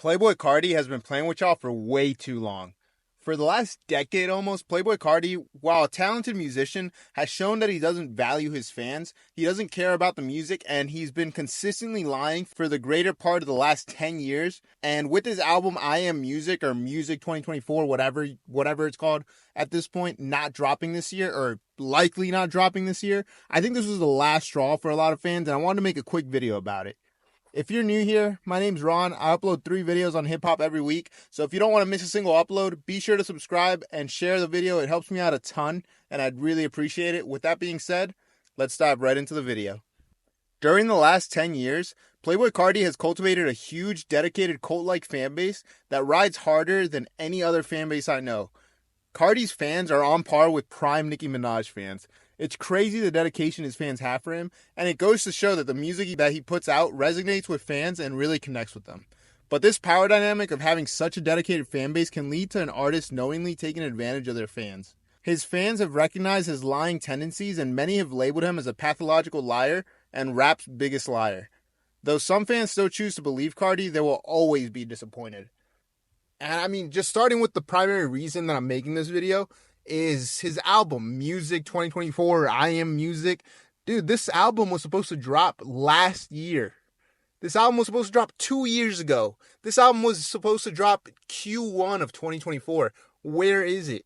Playboi Carti has been playing with y'all for way too long. For the last decade almost, Playboi Carti, while a talented musician, has shown that he doesn't value his fans, he doesn't care about the music, and he's been consistently lying for the greater part of the last 10 years. And with his album I Am Music, or Music 2024, whatever it's called, at this point, not dropping this year, or likely not dropping this year, I think this was the last straw for a lot of fans, and I wanted to make a quick video about it. If you're new here, my name's Ron. I upload 3 videos on hip-hop every week. So if you don't want to miss a single upload, be sure to subscribe and share the video. It helps me out a ton, and I'd really appreciate it. With that being said, let's dive right into the video. During the last 10 years, Playboi Carti has cultivated a huge, dedicated cult-like fan base that rides harder than any other fan base I know. Carti's fans are on par with prime Nicki Minaj fans. It's crazy the dedication his fans have for him, and it goes to show that the music that he puts out resonates with fans and really connects with them. But this power dynamic of having such a dedicated fan base can lead to an artist knowingly taking advantage of their fans. His fans have recognized his lying tendencies, and many have labeled him as a pathological liar and rap's biggest liar. Though some fans still choose to believe Carti, they will always be disappointed. And I mean, just starting with the primary reason that I'm making this video is his album, Music 2024, I Am Music. Dude, this album was supposed to drop last year. This album was supposed to drop 2 years ago. This album was supposed to drop Q1 of 2024. Where is it?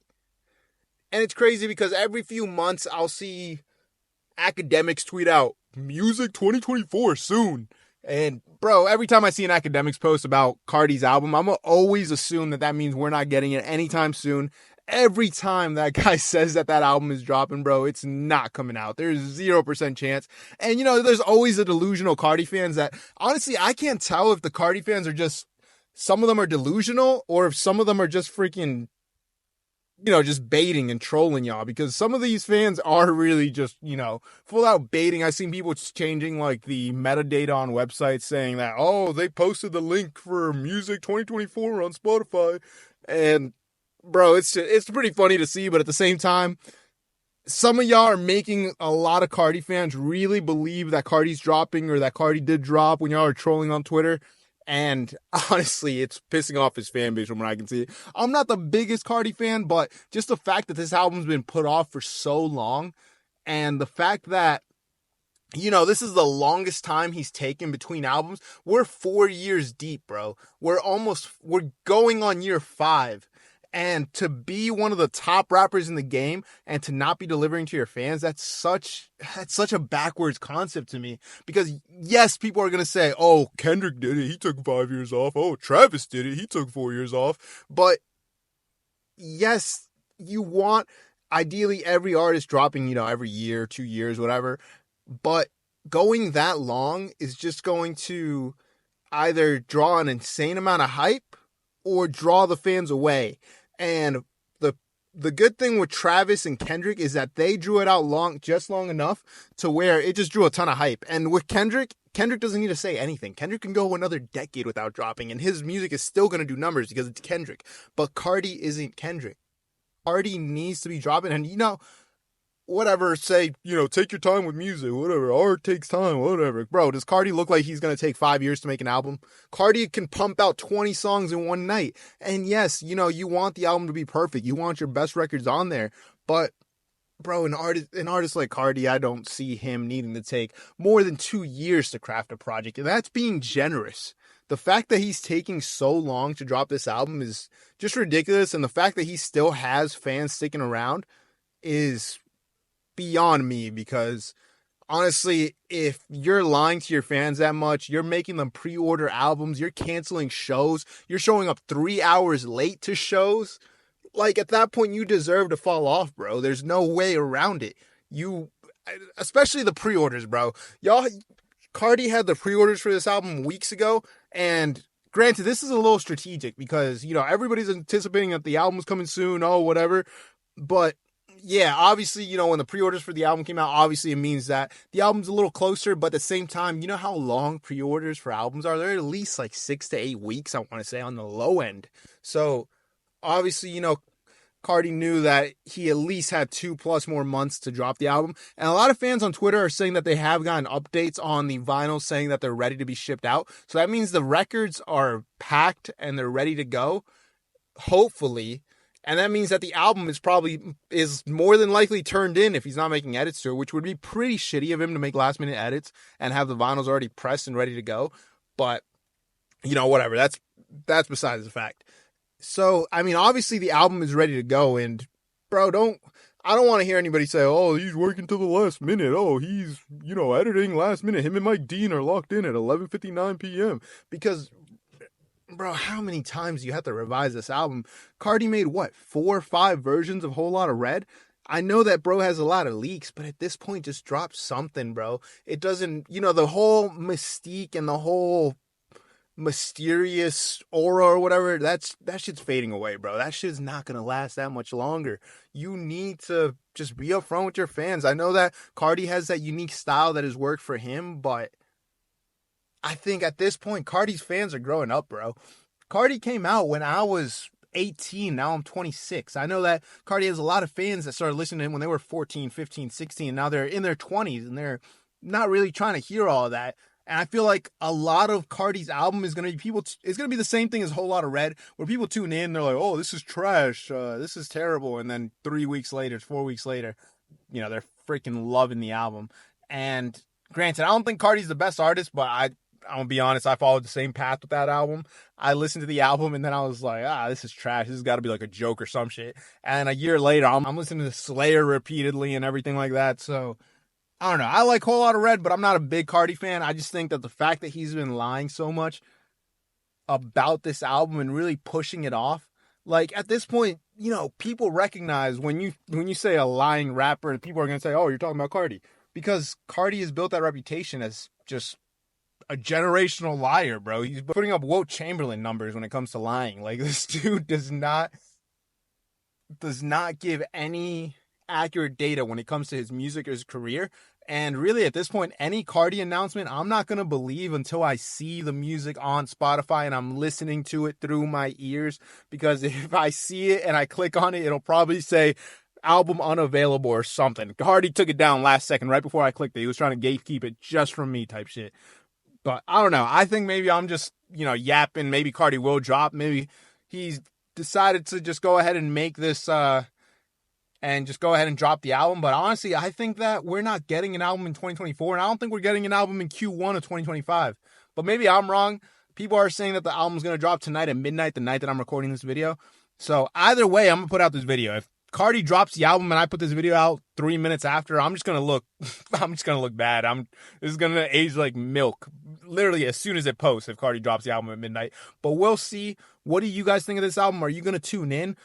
And it's crazy because every few months I'll see academics tweet out, Music 2024 soon. And bro, every time I see an academics post about Carti's album, I'm going to always assume that means we're not getting it anytime soon. Every time that guy says that album is dropping, bro, it's not coming out. There's 0% chance. And, there's always the delusional Carti fans that, honestly, I can't tell if the Carti fans are just, some of them are delusional, or if some of them are just freaking, just baiting and trolling y'all. Because some of these fans are really just, full out baiting. I've seen people changing, like, the metadata on websites saying that, oh, they posted the link for Music 2024 on Spotify. And bro, it's pretty funny to see, but at the same time, some of y'all are making a lot of Carti fans really believe that Carti's dropping or that Carti did drop when y'all are trolling on Twitter. And honestly, it's pissing off his fan base from what I can see. I'm not the biggest Carti fan, but just the fact that this album's been put off for so long, and the fact that, this is the longest time he's taken between albums. We're 4 years deep, bro. We're going on year 5. And to be one of the top rappers in the game and to not be delivering to your fans, that's such a backwards concept to me. Because yes, people are going to say, oh, Kendrick did it, he took 5 years off. Oh, Travis did it, he took 4 years off. But yes, you want ideally every artist dropping, every year, 2 years, whatever. But going that long is just going to either draw an insane amount of hype or draw the fans away. And the good thing with Travis and Kendrick is that they drew it out long enough to where it just drew a ton of hype. And with Kendrick doesn't need to say anything. Kendrick can go another decade without dropping, and his music is still going to do numbers because it's Kendrick. But Carti isn't Kendrick. Carti needs to be dropping, and whatever, say, take your time with music, whatever, art takes time, whatever. Bro, does Carti look like he's going to take 5 years to make an album? Carti can pump out 20 songs in one night. And yes, you want the album to be perfect. You want your best records on there. But, bro, an artist like Carti, I don't see him needing to take more than 2 years to craft a project. And that's being generous. The fact that he's taking so long to drop this album is just ridiculous. And the fact that he still has fans sticking around is beyond me, because honestly, if you're lying to your fans that much, you're making them pre-order albums, you're canceling shows, you're showing up 3 hours late to shows, like at that point you deserve to fall off, bro. There's no way around it. Especially the pre-orders, bro. Carti had the pre-orders for this album weeks ago, and granted, this is a little strategic because, everybody's anticipating that the album's coming soon, whatever, but yeah, obviously, when the pre-orders for the album came out, obviously it means that the album's a little closer, but at the same time, you know how long pre-orders for albums are? They're at least like 6 to 8 weeks, I want to say, on the low end. So, obviously, Cardi knew that he at least had 2+ more months to drop the album. And a lot of fans on Twitter are saying that they have gotten updates on the vinyl saying that they're ready to be shipped out. So that means the records are packed and they're ready to go, hopefully. And that means that the album is more than likely turned in if he's not making edits to it, which would be pretty shitty of him to make last minute edits and have the vinyls already pressed and ready to go. But, whatever. That's besides the fact. So, I mean, obviously the album is ready to go, and bro, I don't want to hear anybody say, oh, he's working till the last minute. Oh, he's, editing last minute. Him and Mike Dean are locked in at 11:59 p.m. Because, bro, how many times do you have to revise this album? Cardi made, 4 or 5 versions of Whole Lotta Red? I know that bro has a lot of leaks, but at this point, just drop something, bro. It doesn't, the whole mystique and the whole mysterious aura or whatever, that shit's fading away, bro. That shit's not gonna last that much longer. You need to just be upfront with your fans. I know that Cardi has that unique style that has worked for him, but I think at this point, Cardi's fans are growing up, bro. Cardi came out when I was 18. Now I'm 26. I know that Cardi has a lot of fans that started listening to him when they were 14, 15, 16. Now they're in their 20s and they're not really trying to hear all of that. And I feel like a lot of Cardi's album is going to be it's going to be the same thing as Whole Lotta Red, where people tune in, they're like, oh, this is trash, this is terrible. And then 3 weeks later, 4 weeks later, they're freaking loving the album. And granted, I don't think Cardi's the best artist, but I'm going to be honest, I followed the same path with that album. I listened to the album and then I was like, this is trash. This has got to be like a joke or some shit. And a year later, I'm listening to Slayer repeatedly and everything like that. So I don't know. I like Whole Lotta Red, but I'm not a big Cardi fan. I just think that the fact that he's been lying so much about this album and really pushing it off, like at this point, people recognize when you say a lying rapper, people are going to say, oh, you're talking about Cardi. Because Cardi has built that reputation as just a generational liar, bro. He's putting up Wilt Chamberlain numbers when it comes to lying. Like, this dude does not give any accurate data when it comes to his music or his career. And really, at this point, any Cardi announcement, I'm not going to believe until I see the music on Spotify and I'm listening to it through my ears. Because if I see it and I click on it, it'll probably say album unavailable or something. Cardi took it down last second right before I clicked it. He was trying to gatekeep it just from me type shit. But I don't know. I think maybe I'm just, yapping. Maybe Cardi will drop. Maybe he's decided to just go ahead and make this and just go ahead and drop the album. But honestly, I think that we're not getting an album in 2024, and I don't think we're getting an album in Q1 of 2025. But maybe I'm wrong. People are saying that the album's going to drop tonight at midnight, the night that I'm recording this video. So either way, I'm going to put out this video. If Cardi drops the album and I put this video out 3 minutes after, I'm just going to look bad. This is going to age like milk, literally as soon as it posts, if Cardi drops the album at midnight. But we'll see. What do you guys think of this album? Are you going to tune in?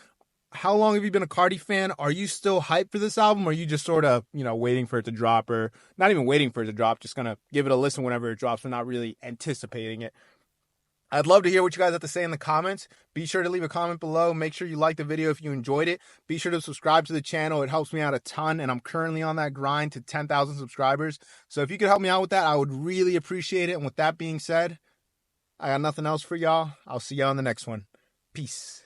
How long have you been a Cardi fan? Are you still hyped for this album? Or are you just sort of, waiting for it to drop, or not even waiting for it to drop, just going to give it a listen whenever it drops, but not really anticipating it? I'd love to hear what you guys have to say in the comments. Be sure to leave a comment below. Make sure you like the video if you enjoyed it. Be sure to subscribe to the channel. It helps me out a ton, and I'm currently on that grind to 10,000 subscribers. So if you could help me out with that, I would really appreciate it. And with that being said, I got nothing else for y'all. I'll see y'all on the next one. Peace.